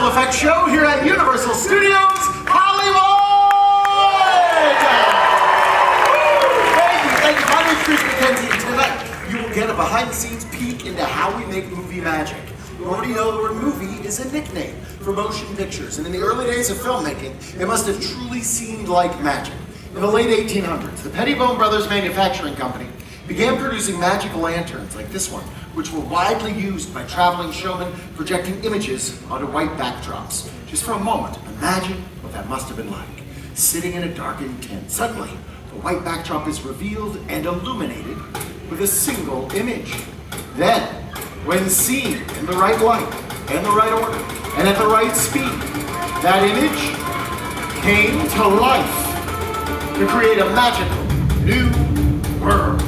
special effects show here at Universal Studios Hollywood! Thank you. My name is Chris McKenzie, and tonight you will get a behind-the-scenes peek into how we make movie magic. You already know the word movie is a nickname for motion pictures, and in the early days of filmmaking, it must have truly seemed like magic. In the late 1800s, the Pettibone Brothers Manufacturing Company began producing magic lanterns like this one, which were widely used by traveling showmen projecting images onto white backdrops. Just for a moment, imagine what that must have been like. Sitting in a darkened tent, suddenly, the white backdrop is revealed and illuminated with a single image. Then, when seen in the right light, and the right order, and at the right speed, that image came to life to create a magical new world.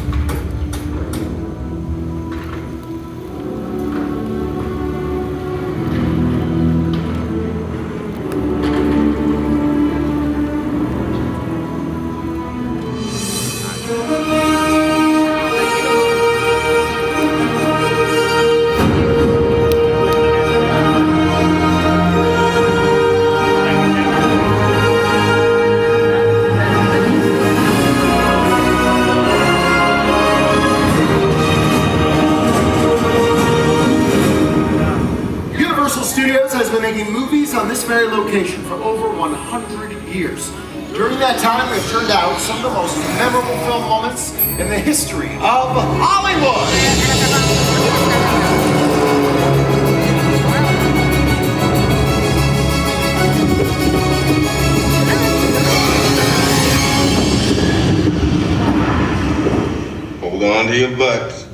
Making movies on this very location for over 100 years. During that time, they've turned out some of the most memorable film moments in the history of Hollywood. Hold on to your butts.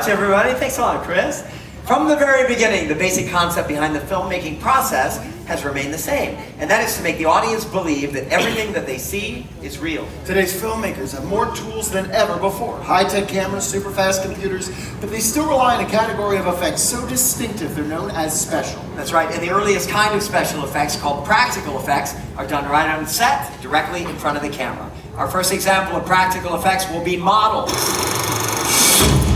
Everybody. Thanks a lot, Chris. From the very beginning, the basic concept behind the filmmaking process has remained the same, and that is to make the audience believe that everything that they see is real. Today's filmmakers have more tools than ever before. High-tech cameras, super fast computers, but they still rely on a category of effects so distinctive they're known as special. That's right, and the earliest kind of special effects, called practical effects, are done right on set, directly in front of the camera. Our first example of practical effects will be models.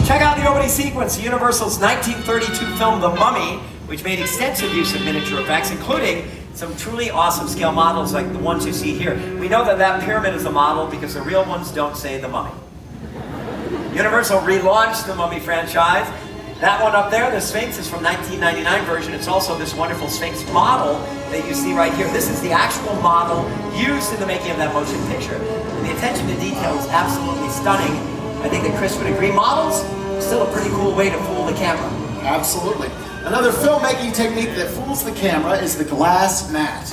Check out the opening sequence, Universal's 1932 film, The Mummy, which made extensive use of miniature effects, including some truly awesome scale models like the ones you see here. We know that that pyramid is a model because the real ones don't say The Mummy. Universal relaunched the Mummy franchise. That one up there, the Sphinx, is from 1999 version. It's also this wonderful Sphinx model that you see right here. This is the actual model used in the making of that motion picture. And the attention to detail is absolutely stunning. I think that Chris would agree. Models, still a pretty cool way to fool the camera. Absolutely. Another filmmaking technique that fools the camera is the glass mat.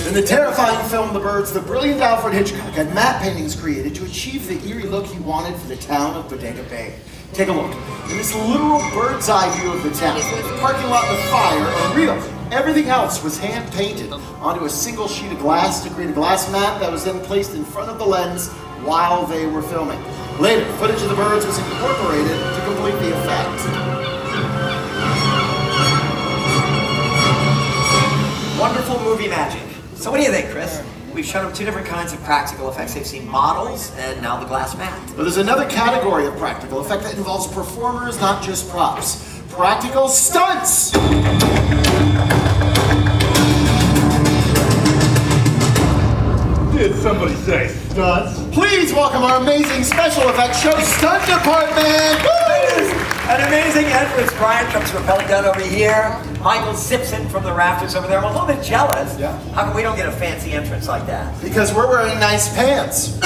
In the terrifying film The Birds, the brilliant Alfred Hitchcock had matte paintings created to achieve the eerie look he wanted for the town of Bodega Bay. Take a look. In this literal bird's eye view of the town, the parking lot and the fire are real. Everything else was hand-painted onto a single sheet of glass to create a glass mat that was then placed in front of the lens while they were filming. Later, footage of the birds was incorporated to complete the effect. Wonderful movie magic. So what do you think, Chris? We've shown them two different kinds of practical effects. They've seen models and now the glass mat. But there's another category of practical effect that involves performers, not just props. Practical stunts! Did somebody say stunts? Please welcome our amazing special effects show stunt department! Woo! An amazing entrance. Brian comes rappelling down over here. Michael sips in from the rafters over there. I'm a little bit jealous. Yeah. How come we don't get a fancy entrance like that? Because we're wearing nice pants.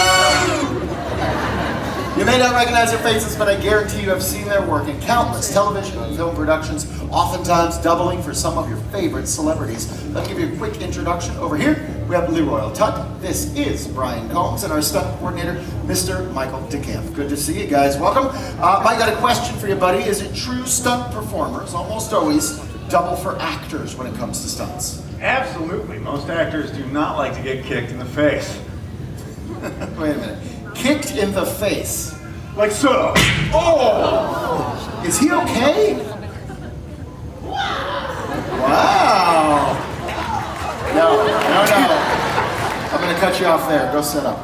You may not recognize their faces, but I guarantee you have seen their work in countless television and film productions, oftentimes doubling for some of your favorite celebrities. Let me give you a quick introduction. Over here, we have Leroy Tutt. This is Brian Combs, and our stunt coordinator, Mr. Michael DeCamp. Good to see you guys. Welcome. Mike, got a question for you, buddy. Is it true stunt performers almost always double for actors when it comes to stunts? Absolutely. Most actors do not like to get kicked in the face. Wait a minute. Kicked in the face. Like so. Oh! Is he okay? Wow! No. I'm gonna cut you off there. Go sit up.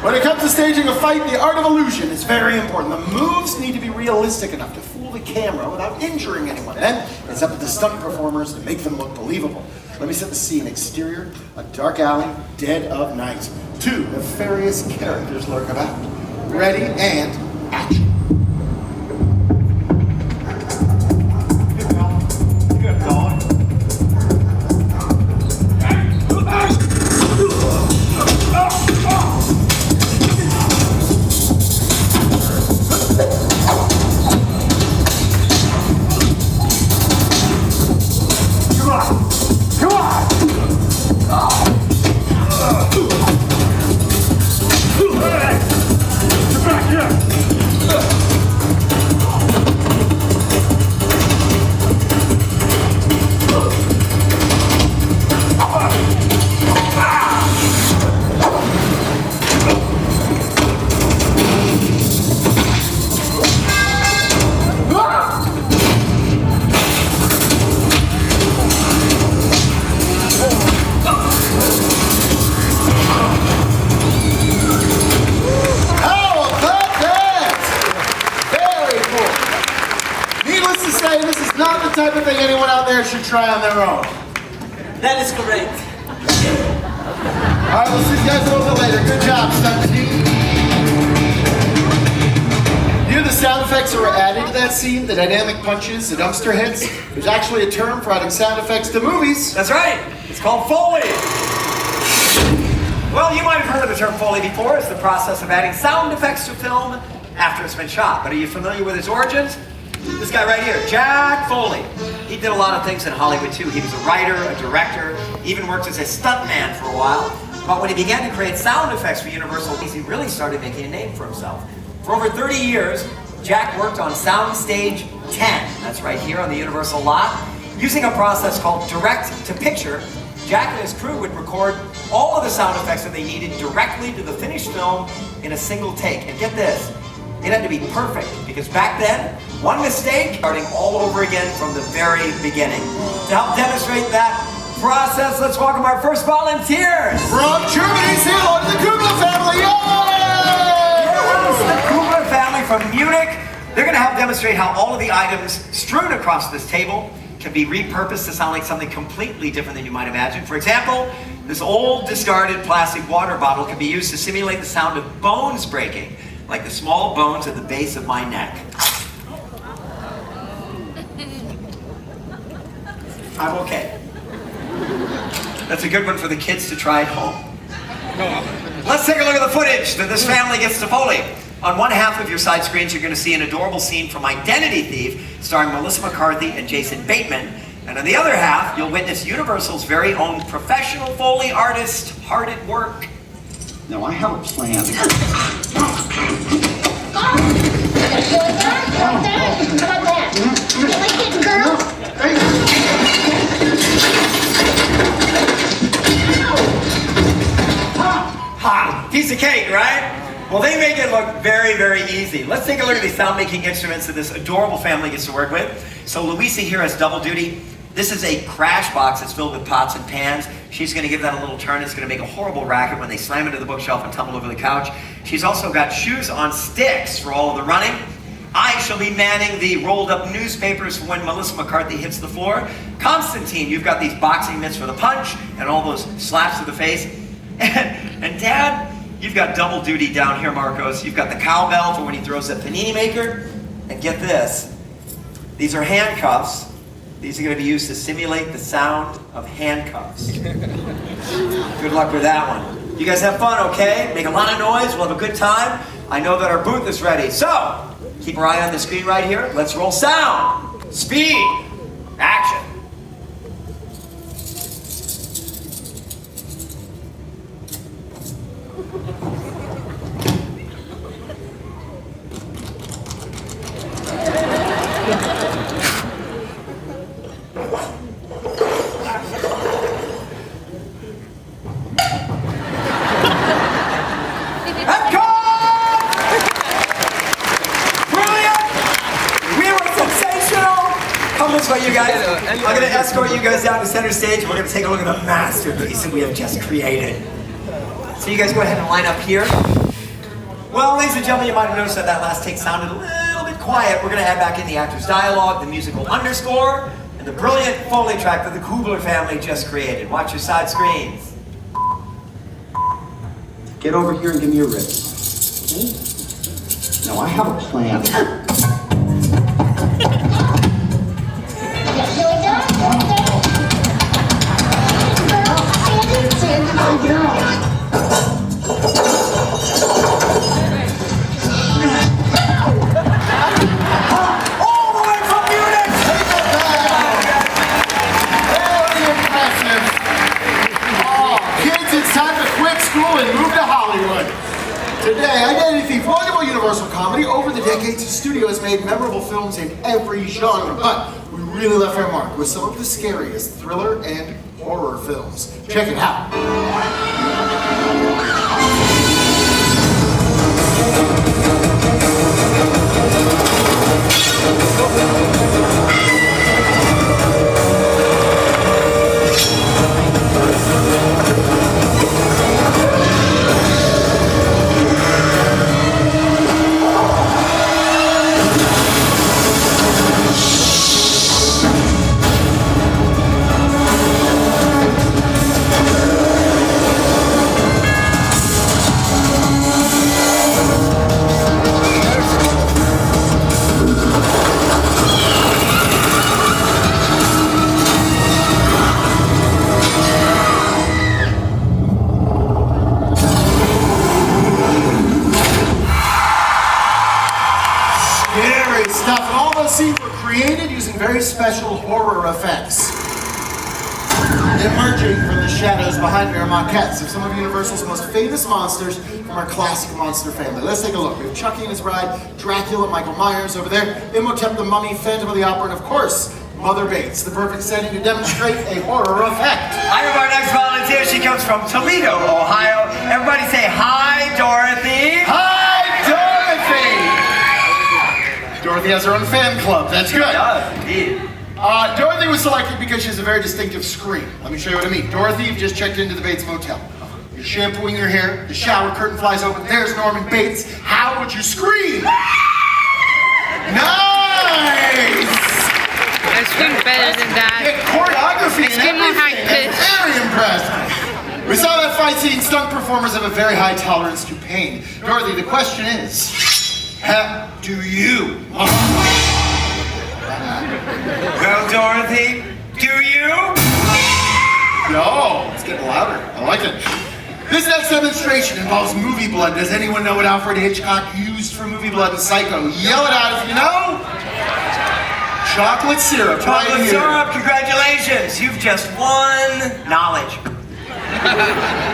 When it comes to staging a fight, the art of illusion is very important. The moves need to be realistic enough to fool the camera without injuring anyone. Then it's up to the stunt performers to make them look believable. Let me set the scene. Exterior, a dark alley, dead of night. Two nefarious characters lurk about. Ready and action. Good dog. Type of thing anyone out there should try on their own. That is correct. All right, we'll see you guys a little bit later. Good job, stunt team. You know the sound effects that were added to that scene? The dynamic punches, the dumpster hits? There's actually a term for adding sound effects to movies. That's right. It's called Foley. Well, you might have heard of the term Foley before. It's the process of adding sound effects to film after it's been shot. But are you familiar with its origins? This guy right here, Jack Foley. He did a lot of things in Hollywood too. He was a writer, a director, even worked as a stuntman for a while. But when he began to create sound effects for Universal, he really started making a name for himself. For over 30 years, Jack worked on Soundstage 10, that's right here on the Universal lot. Using a process called direct-to-picture, Jack and his crew would record all of the sound effects that they needed directly to the finished film in a single take. And get this, it had to be perfect, because back then, one mistake, starting all over again from the very beginning. To help demonstrate that process, let's welcome our first volunteers. From Germany, say hello to the Kugler family, yay! Yes, the Kugler family from Munich. They're gonna help demonstrate how all of the items strewn across this table can be repurposed to sound like something completely different than you might imagine. For example, this old discarded plastic water bottle can be used to simulate the sound of bones breaking, like the small bones at the base of my neck. I'm okay. That's a good one for the kids to try at home. Let's take a look at the footage that this family gets to Foley. On one half of your side screens, you're going to see an adorable scene from Identity Thief, starring Melissa McCarthy and Jason Bateman. And on the other half, you'll witness Universal's very own professional Foley artist, hard at work. Now I have a plan. Ha! Piece of cake, right? Well, they make it look very, very easy. Let's take a look at these sound-making instruments that this adorable family gets to work with. So Louisa here has double duty. This is a crash box that's filled with pots and pans. She's going to give that a little turn. It's going to make a horrible racket when they slam into the bookshelf and tumble over the couch. She's also got shoes on sticks for all of the running. I shall be manning the rolled up newspapers for when Melissa McCarthy hits the floor. Constantine, you've got these boxing mitts for the punch and all those slaps to the face. And Dad, you've got double duty down here, Marcos. You've got the cowbell for when he throws that panini maker. And get this, these are handcuffs. These are going to be used to simulate the sound of handcuffs. Good luck with that one. You guys have fun, okay? Make a lot of noise, we'll have a good time. I know that our booth is ready, so keep your eye on the screen right here. Let's roll sound, speed, action. You guys, I'm going to escort you guys down to center stage. We're going to take a look at the masterpiece that we have just created. So you guys go ahead and line up here. Well, ladies and gentlemen, you might have noticed that that last take sounded a little bit quiet. We're going to add back in the actor's dialogue, the musical underscore, and the brilliant Foley track that the Kubler family just created. Watch your side screens. Get over here and give me a rib. Now I have a plan. Today, Identity Thief, wonderful Universal comedy. Over the decades, the studio has made memorable films in every genre, but we really left our mark with some of the scariest thriller and horror films. Check it out. Stuff, and all those scenes were created using very special horror effects. Emerging from the shadows behind me are maquettes of some of Universal's most famous monsters from our classic monster family. Let's take a look. We have Chucky and his bride, Dracula, Michael Myers over there, Imhotep the Mummy, Phantom of the Opera, and of course, Mother Bates, the perfect setting to demonstrate a horror effect. I have our next volunteer. She comes from Toledo, Ohio. Everybody say hi, Dorothy. Hi, Dorothy! Dorothy has her own fan club. That's good. She does, indeed. Dorothy was selected because she has a very distinctive scream. Let me show you what I mean. Dorothy, you've just checked into the Bates Motel. You're shampooing your hair, the shower curtain flies open, there's Norman Bates. How would you scream? Nice! I scream better than that. Choreography and scream more high everything. pitch. Very impressive. We saw that fight scene. Stunt performers have a very high tolerance to pain. Dorothy, the question is, how do you? Well, Dorothy, do you? No, it's getting louder. I like it. This next demonstration involves movie blood. Does anyone know what Alfred Hitchcock used for movie blood in Psycho? Yell it out if you know. Chocolate syrup. Chocolate syrup, congratulations. You've just won knowledge.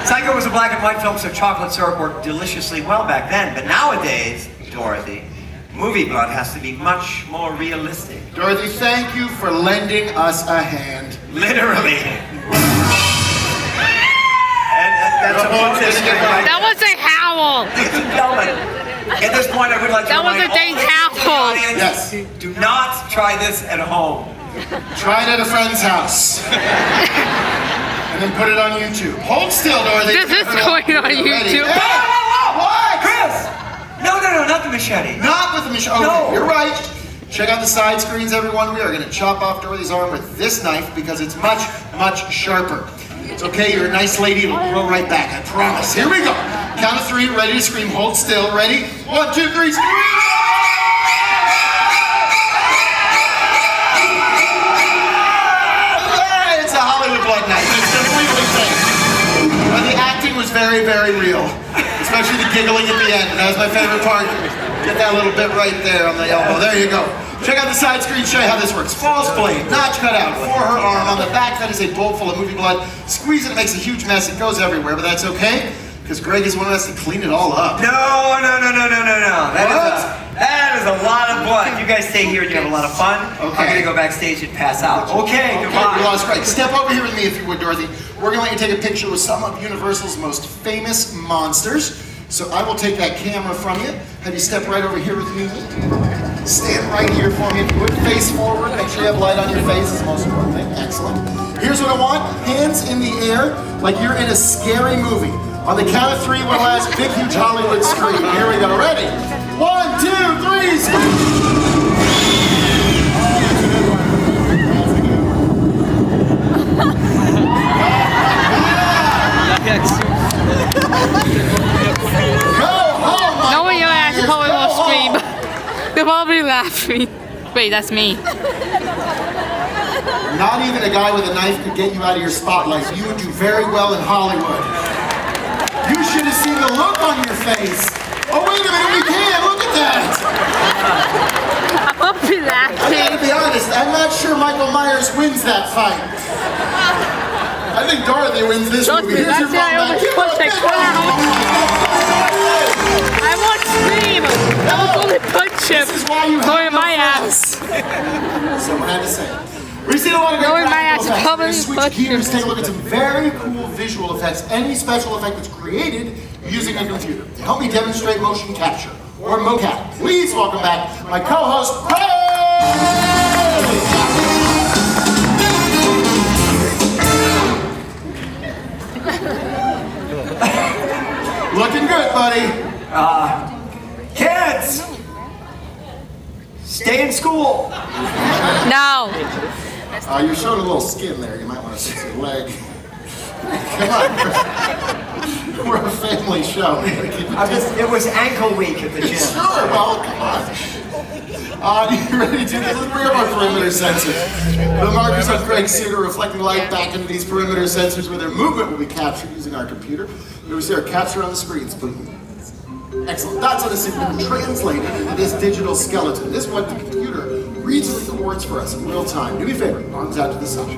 Psycho was a black and white film, so chocolate syrup worked deliciously well back then. But nowadays, Dorothy, movie blood has to be much more realistic. Dorothy, thank you for lending us a hand. Literally. And that's a bonus. That was a howl. Ladies and gentlemen, at this point, I would like to That was remind a dang all the howl. audience, Yes. do not try this at home. Try it at a friend's house. And then put it on YouTube. Hold still, Dorothy. This is going on Ready? YouTube. Hey, what? Chris! No, not the machete. Not with the machine. Okay, No. You're right. Check out the side screens, everyone. We are going to chop off Dorothy's arm with this knife because it's much, much sharper. It's okay. You're a nice lady. It'll grow right back. I promise. Here we go. Count of three. Ready to scream. Hold still. Ready? 1, 2, 3. Scream! It's a Hollywood blood knife. It's completely fake. But the acting was very, very real. The especially the giggling at the end. That was my favorite part. Get that little bit right there on the elbow. There you go. Check out the side screen, show you how this works. False blade, notch cut out for her arm. On the back, that is a bowl full of movie blood. Squeeze it, it makes a huge mess. It goes everywhere, but that's okay, because Greg is the one who has to clean it all up. No. That is a lot of blood. You guys stay here and you have a lot of fun. Okay. I'm gonna go backstage and pass out. Okay, We goodbye. lost Greg. Step over here with me if you would, Dorothy. We're gonna let you take a picture with some of Universal's most famous monsters. So I will take that camera from you. Have you step right over here with me. Stand right here for me if you would. Face forward. Make sure you have light on your face is the most important thing. Excellent. Here's what I want. Hands in the air like you're in a scary movie. On the count of three, we'll last big, huge Hollywood scream. Here we go. Ready? 1, 2, 3. Scream. No one your ass probably will scream. They're probably laughing. Wait, that's me. Not even a guy with a knife could get you out of your spotlight. You would do very well in Hollywood. You should have seen the look on your face. Oh, wait a minute, we can. Look at that. I'll be I gotta laughing. be honest, I'm not sure Michael Myers wins that fight. I think Dorothy wins this Don't movie. do Here's your that. phone back. I almost put that I won't scream. I will only punch him. This is why you Go have in no my friends. ass. Someone had to say it. We've seen a lot of great Go in my practical ass, effects. probably We're gonna switch punch gears, him. take a look at some very cool visual effects. Any special effect that's created using a computer. To help me demonstrate motion capture, or mocap, please welcome back my co-host, Craig! Looking good, buddy. Kids! Stay in school. No. You're showing a little skin there. You might want to fix your leg. Come on. We're a family show. We gotta keep it It was ankle week at the gym. Sure, well, come on. You ready to do this? Let's bring up our perimeter sensors. The markers on Greg's suit are reflecting light back into these perimeter sensors where their movement will be captured using our computer. You'll see our capture on the screens, please. Excellent. Dots on the signal translated into this digital skeleton. This is what the computer reads and records for us in real time. Do me a favor, arms out to the side.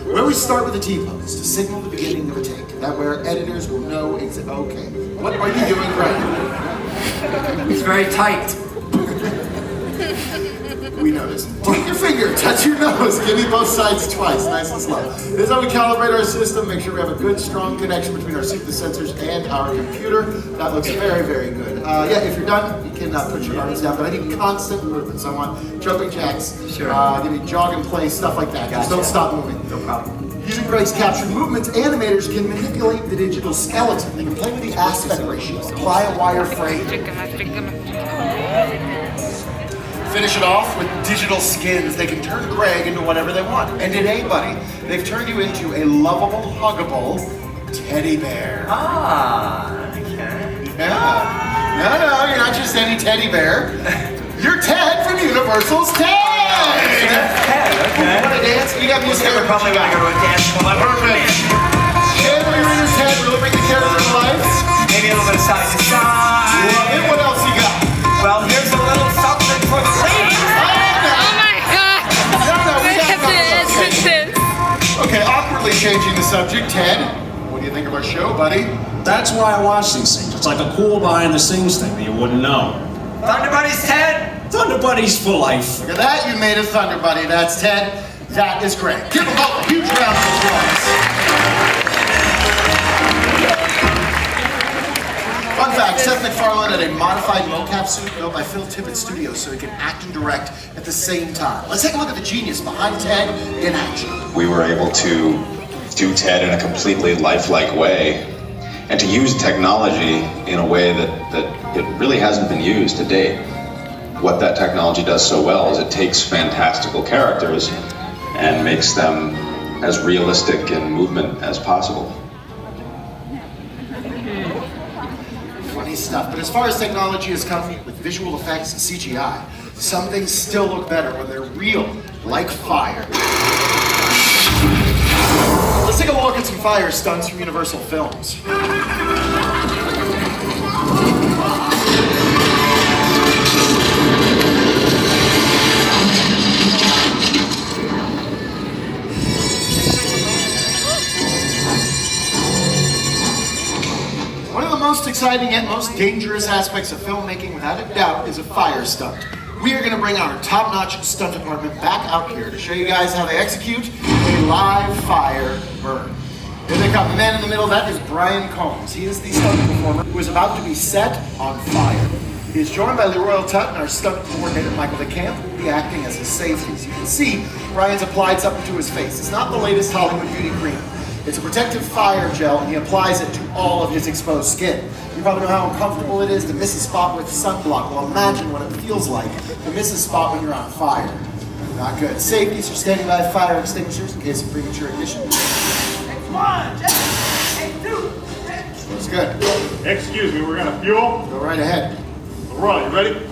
Where we start with the T-pose to signal the beginning of a take. That way our editors will know exactly. Okay. What are you doing, Greg? It's very tight. We noticed. Take your finger, touch your nose, give me both sides twice, nice and slow. This is how we calibrate our system, make sure we have a good, strong connection between our suit, the sensors, and our computer. That looks very, very good. Yeah, if you're done, you can put your arms down, but I need constant movement. So I want jumping jacks, Sure. give me jog and play, stuff like that. Just Gotcha. don't stop moving. No problem. Using Greg's captured movements, animators can manipulate the digital skeleton. They can play with the aspect ratio, apply a wireframe. Finish it off with digital skins. They can turn Greg into whatever they want. And today, buddy, they've turned you into a lovable, huggable teddy bear. Okay. Yeah. No, you're not just any teddy bear. You're Ted from Universal's Ted! Okay. Want to dance? You got music. We're probably gonna go to a dance club. Perfect. Ted, when you're in his head, we'll bring the character to life. Maybe a little bit of side to side. Love it. What else you got? Well, here's a little something for the ladies. Oh my god. No, we got This. Okay, awkwardly changing the subject, Ted. What do you think of our show, buddy? That's why I watch these things. It's like a cool behind the scenes thing that you wouldn't know. Thunder Buddies, Ted. Thunder Buddies for life. Look at that, you made a Thunder Buddy. That's Ted. That is Greg. Give them both a huge round of applause. Fun fact, Seth MacFarlane had a modified mocap suit built by Phil Tippett Studios so he could act and direct at the same time. Let's take a look at the genius behind Ted in action. We were able to do Ted in a completely lifelike way and to use technology in a way that it really hasn't been used to date. What that technology does so well is it takes fantastical characters and makes them as realistic in movement as possible. Funny stuff. But as far as technology is coming with visual effects and CGI, some things still look better when they're real, like fire. Let's take a look at some fire stunts from Universal Films. most exciting yet most dangerous aspects of filmmaking, without a doubt, is a fire stunt. We are going to bring our top-notch stunt department back out here to show you guys how they execute a live fire burn. Here they come. The man in the middle, that is Brian Combs. He is the stunt performer who is about to be set on fire. He is joined by Leroy Tutton, our stunt coordinator, Michael DeCamp, who will be acting as his safety. As you can see, Brian's applied something to his face. It's not the latest Hollywood beauty cream. It's a protective fire gel, and he applies it to all of his exposed skin. You probably know how uncomfortable it is to miss a spot with sunblock. Well, imagine what it feels like to miss a spot when you're on fire. Not good. Safeties are standing by fire extinguishers in case of premature ignition. Looks good. Excuse me, we're gonna fuel. Go right ahead. Leroy, you ready?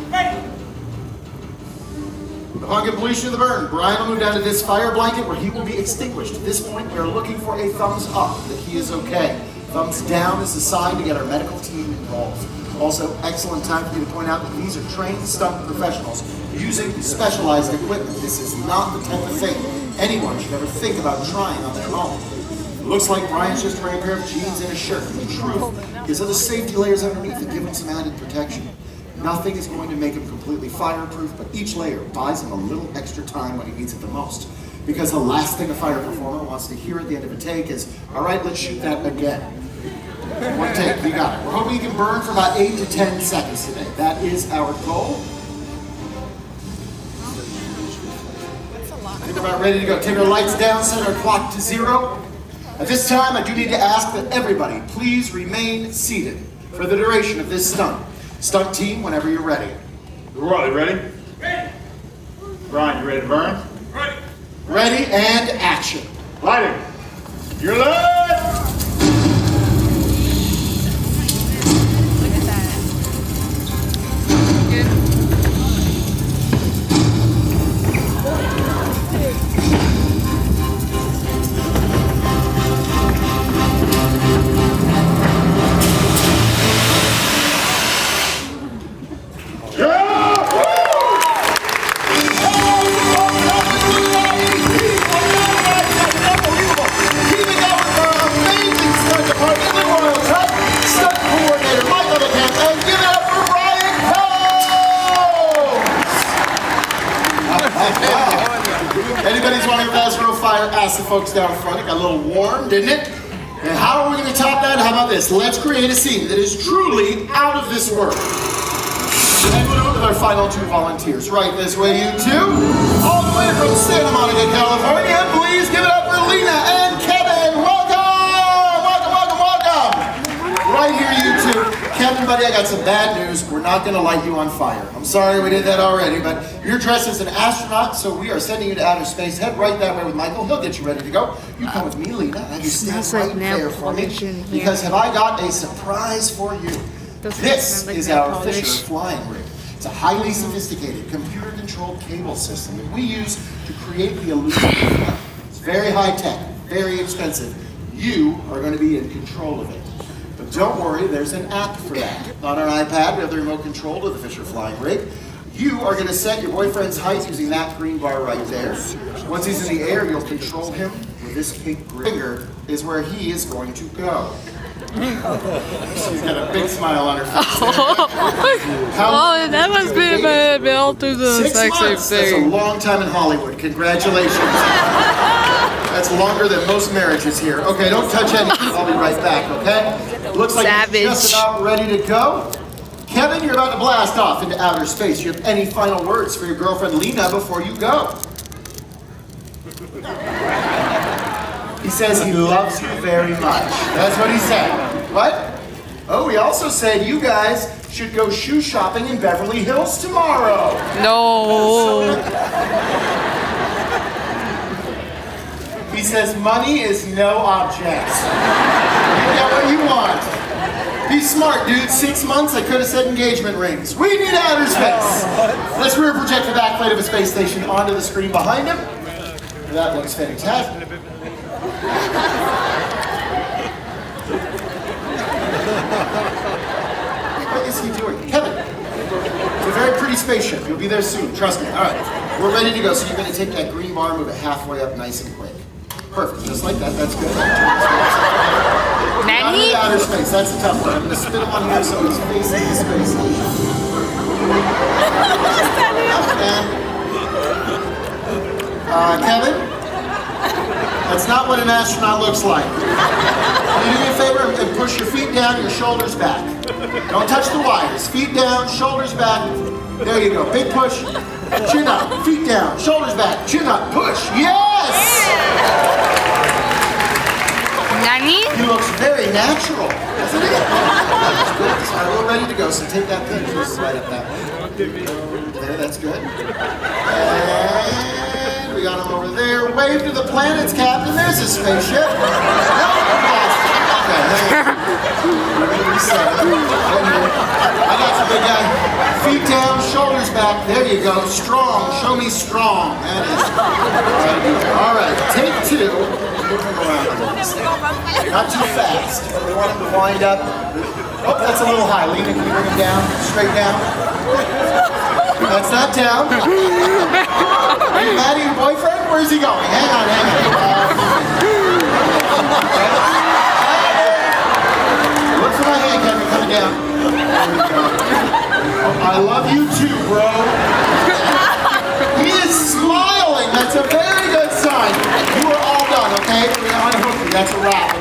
Upon completion of the burn, Brian will move down to this fire blanket where he will be extinguished. At this point, we are looking for a thumbs up that he is okay. Thumbs down is the sign to get our medical team involved. Also, excellent time for me to point out that these are trained stunt professionals using specialized equipment. This is not the type of thing anyone should ever think about trying on their own. It looks like Brian's just wearing a pair of jeans and a shirt. The truth is that the safety layers underneath that give him some added protection. Nothing is going to make him completely fireproof, but each layer buys him a little extra time when he needs it the most. Because the last thing a fire performer wants to hear at the end of a take is, all right, let's shoot that again. One take, you got it. We're hoping you can burn for about 8 to 10 seconds today. That is our goal. I think we're about ready to go. Take our lights down, set our clock to 0. At this time, I do need to ask that everybody please remain seated for the duration of this stunt. Stunt team, whenever you're ready. Leroy, you ready? Ready. Brian, you ready to burn? Ready. Ready and action. Lighting. You're lit! Look at that. Good. Anybody's wanting to pass real fire, ask the folks down front. It got a little warm, didn't it? And how are we going to top that? How about this? Let's create a scene that is truly out of this world. And we'll do it with our final 2 volunteers. Right this way, you two. All the way from Santa Monica, California. Please give it up for Lena and Kevin. Welcome! Welcome, welcome, welcome. Right here, you two. Kevin, buddy, I got some bad news. We're not going to light you on fire. I'm sorry we did that already, but you're dressed as an astronaut, so we are sending you to outer space. Head right that way with Michael. He'll get you ready to go. You come with me, Lena, and you stand smells like right nail there for me, polish in here. because have I got a surprise for you. This like is nail our polish. Fisher flying rig. It's a highly sophisticated, computer-controlled cable system that we use to create the illusion of flight. It's very high-tech, very expensive. You are going to be in control of it. But don't worry, there's an app for that. On our iPad, we have the remote control to the Fisher flying rig. You are going to set your boyfriend's height using that green bar right there. Once he's in the air, you'll control him with this pink finger is where he is going to go. She's got a big smile on her face. Oh, that must be a bill to the 6 sexy months. That's a thing. long time in Hollywood. Congratulations. That's longer than most marriages here. Okay, don't touch anything. I'll be right back, okay? Looks like you're just Savage. about ready to go. Kevin, you're about to blast off into outer space. You have any final words for your girlfriend Lena before you go? He says he loves you very much. That's what he said. What? Oh, he also said you guys should go shoe shopping in Beverly Hills tomorrow. No. He says money is no object. You get what you want. Be smart, dude. 6 months, I could have said engagement rings. We need outer space. Let's rear project the backplate of a space station onto the screen behind him. That looks fantastic. What is he doing? Kevin, it's a very pretty spaceship. You'll be there soon. Trust me. All right. We're ready to go. So you're going to take that green bar, move it halfway up nice and quick. Perfect. Just like that. That's good. Out Nanny? into outer space. That's a tough one. I'm going to spit him on here so he's facing the space station. Kevin? That's not what an astronaut looks like. Can you do me a favor and push your feet down, your shoulders back. Don't touch the wires. Feet down, shoulders back. There you go. Big push. Chin up. Feet down, shoulders back. Chin up. Push. Yes! Nanny? He looks very natural, doesn't he? That's good. All right, we're ready to go, so take that pin just right up that way. There, that's good. And we got him over there. Wave to the planets, Captain. There's a spaceship. Okay, reset. I got you, big guy. Feet down, shoulders back. There you go. Strong. Show me strong. That is. All right, take two. Not too fast. We want him to wind up. Oh, that's a little high. Lean it. Can you bring him down? Straight down. That's not down. Are you mad at your boyfriend? Where's he going? Hang on, hang on. Look for my hand, Kevin. Coming down. There we go. Oh, I love you too, bro. He is smiling. That's a very good sign. You are all done, okay? We're on hook you. That's a wrap.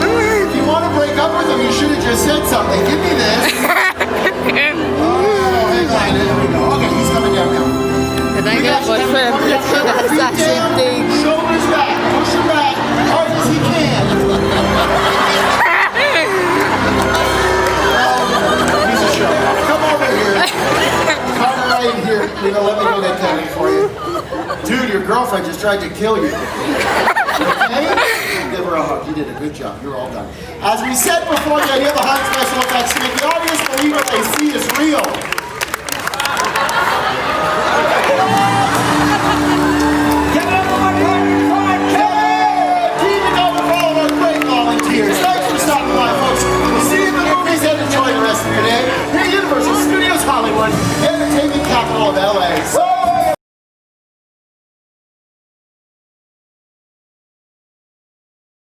If you want to break up with him, you should have just said something. Give me this. Oh, hang on. There we go. Okay, he's coming down now. I think that boyfriend is doing the exact same thing. Shoulders back. Push him back. Hard as he can. He's a show. Come over here. Come right here. You know, let me go that Kevin for you. Dude, your girlfriend just tried to kill you. Okay? Give her a hug. You did a good job. You're all done. As we said before, the idea behind special effects to make the audience believe what they see is real. Give it up for my partner, Kevin! Keep it going for all of our great volunteers. Thanks for stopping by, folks. We'll see you in the movies and enjoy the rest of your day. Here at Universal Studios Hollywood, entertainment capital of LA.